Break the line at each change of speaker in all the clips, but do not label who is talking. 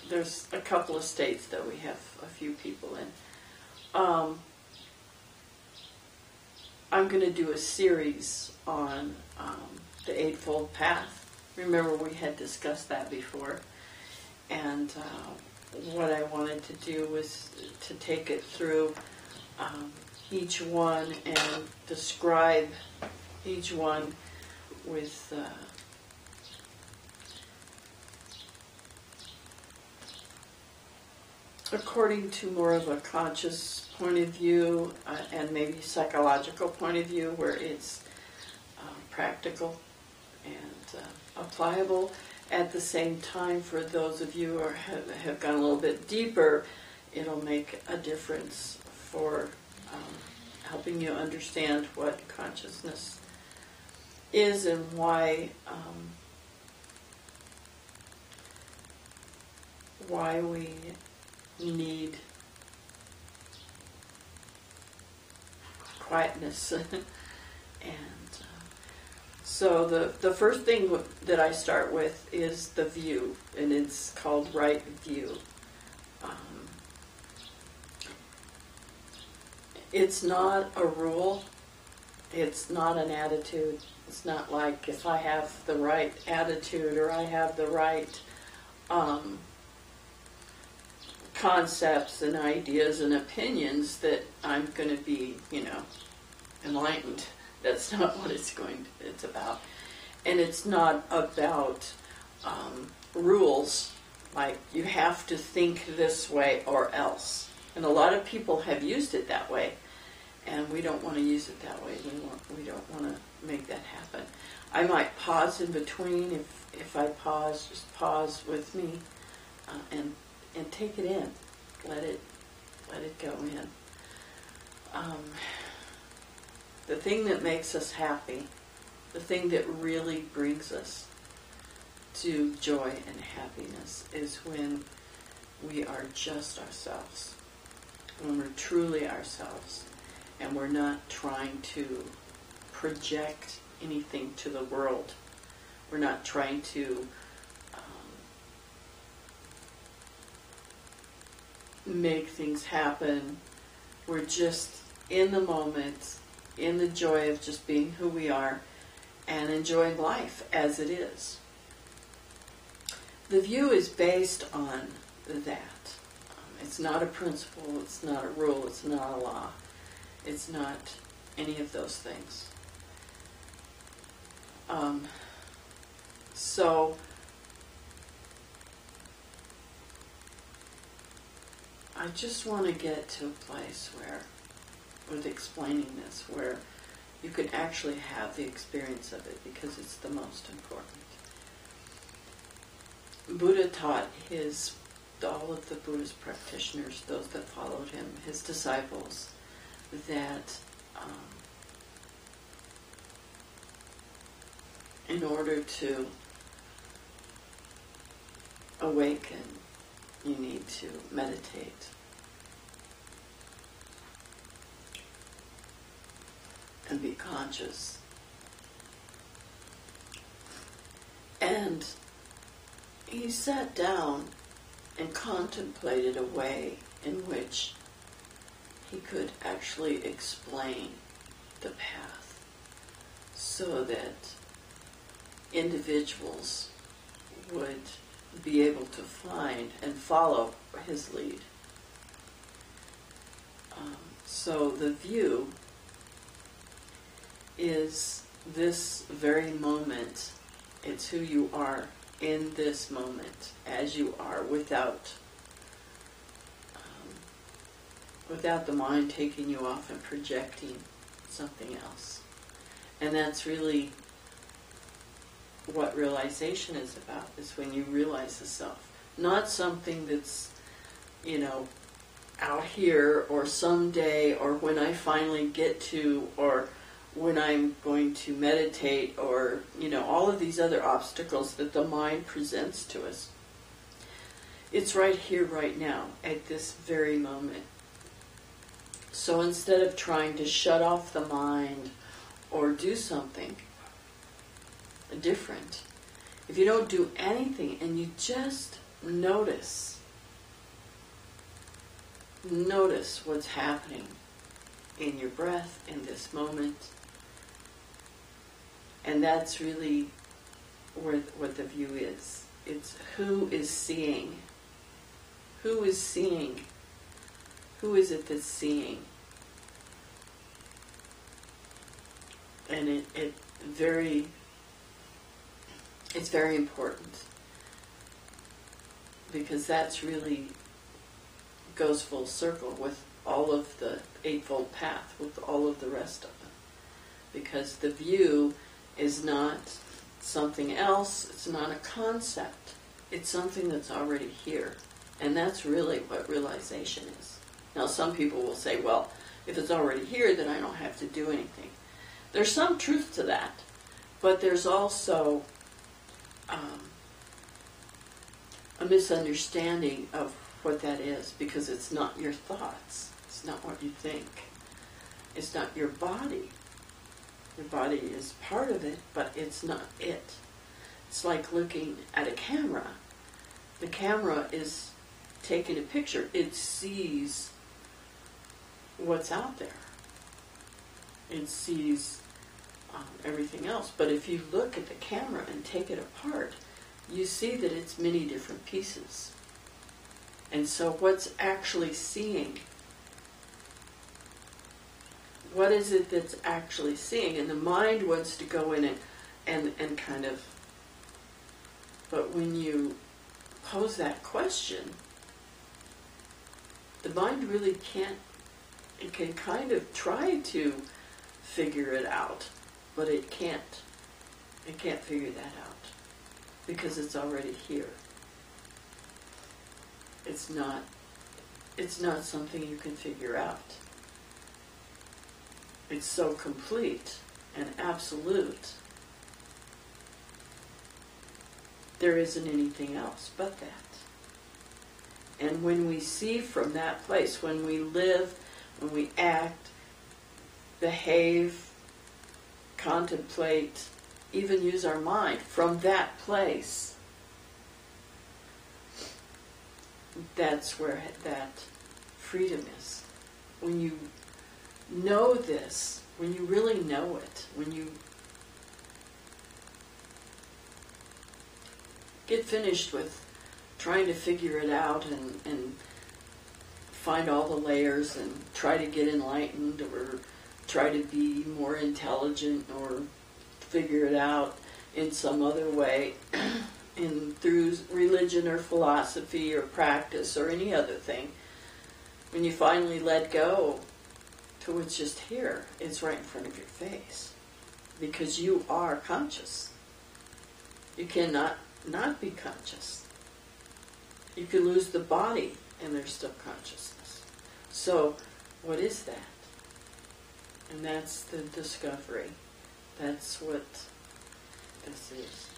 there's a couple of states that we have a few people in. I'm going to do a series on the Eightfold Path. Remember, we had discussed that before. And what I wanted to do was to take it through each one and describe each one with according to more of a conscious point of view and maybe psychological point of view, where it's practical and applicable. At the same time, for those of you who have gone a little bit deeper, it'll make a difference for helping you understand what consciousness is and why we need quietness. And so the first thing that I start with is the view, and it's called right view. It's not a rule. It's not an attitude. It's not like if I have the right attitude or I have the right concepts and ideas and opinions that I'm going to be, enlightened. That's not what it's about. And it's not about rules, like you have to think this way or else. And a lot of people have used it that way, and we don't want to use it that way. We don't want to make that happen. I might pause in between. If I pause, just pause with me and take it in. Let it go in. The thing that makes us happy, the thing that really brings us to joy and happiness, is when we are just ourselves, when we're truly ourselves, and we're not trying to project anything to the world. We're not trying to make things happen. We're just in the moment, in the joy of just being who we are and enjoying life as it is. The view is based on that. It's not a principle, it's not a rule, it's not a law. It's not any of those things. So I just want to get to a place where, with explaining this, where you can actually have the experience of it, because it's the most important. Buddha taught all of the Buddhist practitioners, those that followed him, his disciples, that in order to awaken, you need to meditate. And be conscious. And he sat down and contemplated a way in which he could actually explain the path so that individuals would be able to find and follow his lead. So the view is this very moment. It's who you are in this moment, as you are, without the mind taking you off and projecting something else. And that's really what realization is about, is when you realize the self. Not something that's, out here, or someday, or when I finally get to, or when I'm going to meditate, or, all of these other obstacles that the mind presents to us. It's right here, right now, at this very moment. So instead of trying to shut off the mind or do something different, if you don't do anything and you just notice notice what's happening in your breath in this moment. And that's really what the view is. It's who is seeing. Who is seeing? Who is it that's seeing? And it's very important, because that's really goes full circle with all of the Eightfold Path, with all of the rest of it. Because the view is not something else, it's not a concept, it's something that's already here. And that's really what realization is. Now some people will say, well, if it's already here, then I don't have to do anything. There's some truth to that, but there's also a misunderstanding of what that is, because it's not your thoughts, it's not what you think, it's not your body. Your body is part of it, but it's not it. It's like looking at a camera. The camera is taking a picture. It sees what's out there. It sees everything else. But if you look at the camera and take it apart, you see that it's many different pieces. And so what's actually seeing? What is it that's actually seeing? And the mind wants to go in and kind of, but when you pose that question, the mind really can't, it can kind of try to figure it out, but it can't. It can't figure that out, because it's already here. It's not something you can figure out. It's so complete and absolute. There isn't anything else but that. And when we see from that place, when we live, when we act, behave, contemplate, even use our mind from that place, that's where that freedom is. When you know this, when you really know it, when you get finished with trying to figure it out and find all the layers and try to get enlightened or try to be more intelligent or figure it out in some other way, through religion or philosophy or practice or any other thing, when you finally let go to what's just here, it's right in front of your face. Because you are conscious. You cannot not be conscious. You can lose the body and there's still consciousness. So, what is that? And that's the discovery. That's what this is.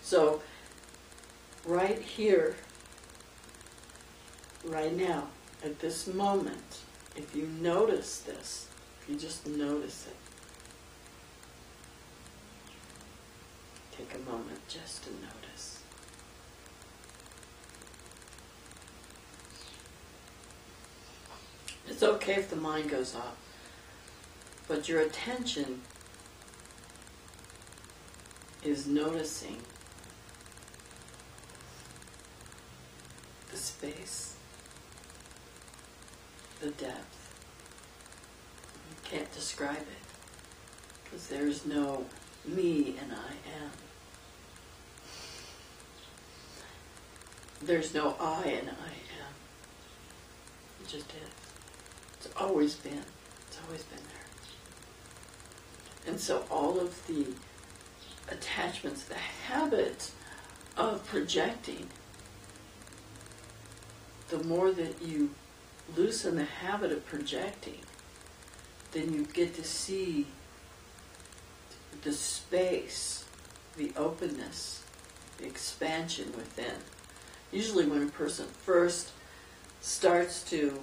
So, right here, right now, at this moment, if you notice this, if you just notice it, take a moment just to notice. It's okay if the mind goes off, but your attention is noticing the space, the depth. You can't describe it, because there's no me and I am. There's no I and I am. It just is. It's always been. It's always been there. And so all of the attachments, the habit of projecting, the more that you loosen the habit of projecting, then you get to see the space, the openness, the expansion within. Usually when a person first starts to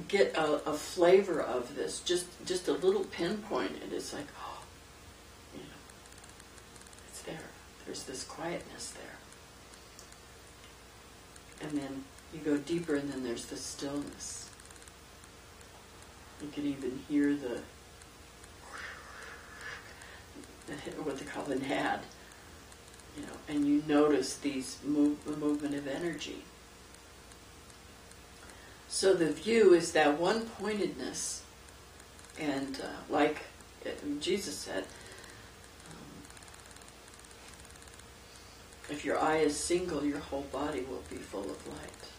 get a flavor of this, just a little pinpoint, and it's like, oh, it's there. There's this quietness there. And then you go deeper, and then there's the stillness. You can even hear what they call the nad, and you notice the movement of energy. So the view is that one-pointedness, and like Jesus said, if your eye is single, your whole body will be full of light.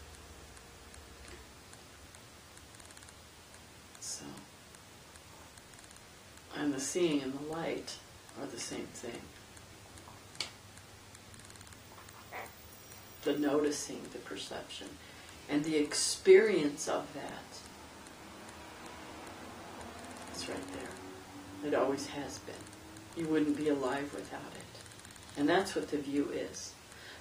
So, and the seeing and the light are the same thing. The noticing, the perception, and the experience of that. It's right there. It always has been. You wouldn't be alive without it. And that's what the view is.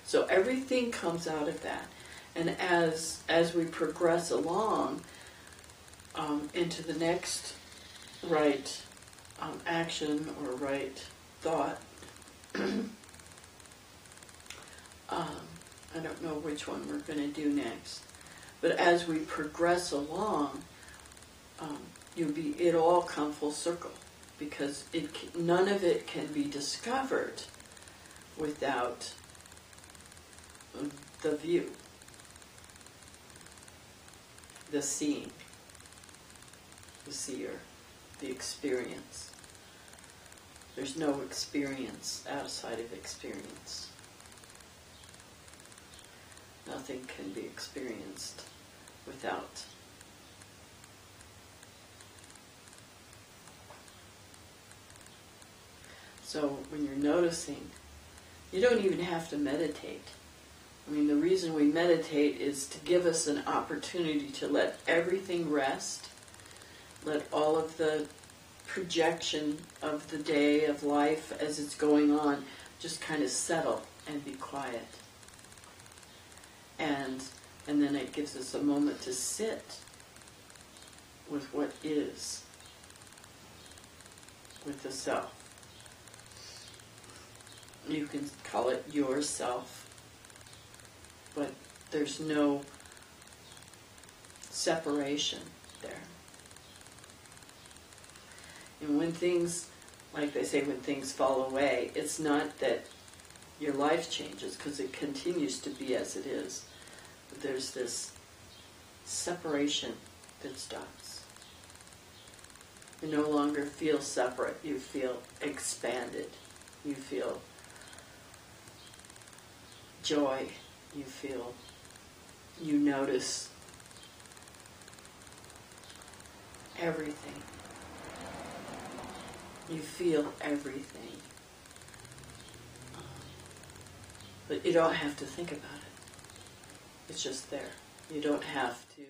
So everything comes out of that. And as we progress along into the next right action or right thought, I don't know which one we're going to do next, but as we progress along, it'll all come full circle, because none of it can be discovered without the view, the seeing, the seer, the experience. There's no experience outside of experience. Nothing can be experienced without. So when you're noticing, you don't even have to meditate. I mean, the reason we meditate is to give us an opportunity to let everything rest, let all of the projection of the day, of life as it's going on, just kind of settle and be quiet. And then it gives us a moment to sit with what is, with the self. You can call it yourself, but there's no separation there. And when things, like they say, when things fall away, it's not that your life changes, because it continues to be as it is. But there's this separation that stops. You no longer feel separate, you feel expanded. You feel joy, you notice everything. You feel everything. But you don't have to think about it. It's just there. You don't have to